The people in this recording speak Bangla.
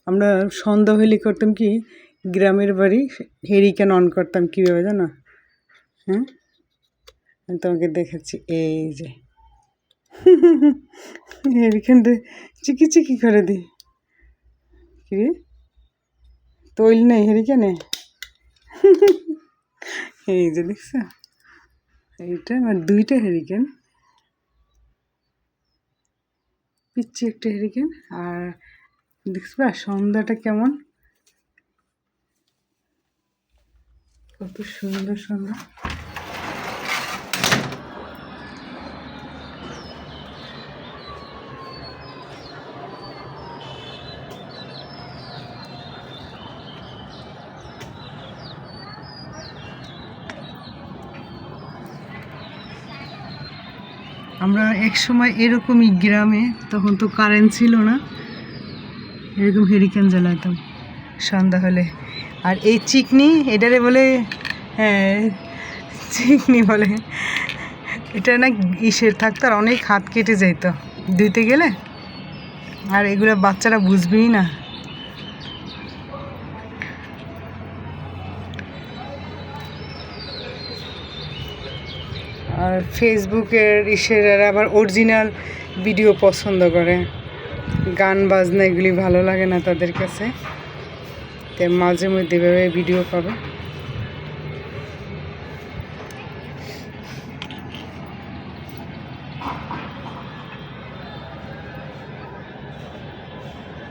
আমরা সন্ধ্যা হইলে করতাম কি, গ্রামের বাড়ি হেরিকেন অন করতাম কীভাবে জানো? হ্যাঁ, আমি তোমাকে দেখাচ্ছি। এই যে হেরিকেনটা চিকি চিকি করে দিই। কি তৈল নেই হেরিকেনে? এই যে দেখছো, এইটা আমার 2টা হেরিকেন, পিচ্ছি একটা হেরিকেন। আর দেখবা সন্ধ্যাটা কেমন, কত সুন্দর সন্ধ্যা। আমরা এক সময় এরকমই গ্রামে, তখন তো কারেন্ট ছিল না, এরকম হেরিকেন জ্বালাতাম সন্ধ্যা হলে। আর এই চিকনি, এটারে বলে, হ্যাঁ চিকনি বলে, এটা না ইসের থাকতো আর অনেক হাত কেটে যাইতো ধুইতে গেলে। আর এগুলো বাচ্চারা বুঝবেই না। আর ফেসবুকের ইসের আবার অরিজিনাল ভিডিও পছন্দ করে, গান বাজনা এগুলি ভালো লাগে না তাদের কাছে, তাই মাঝে মধ্যে এভাবে ভিডিও পাবে।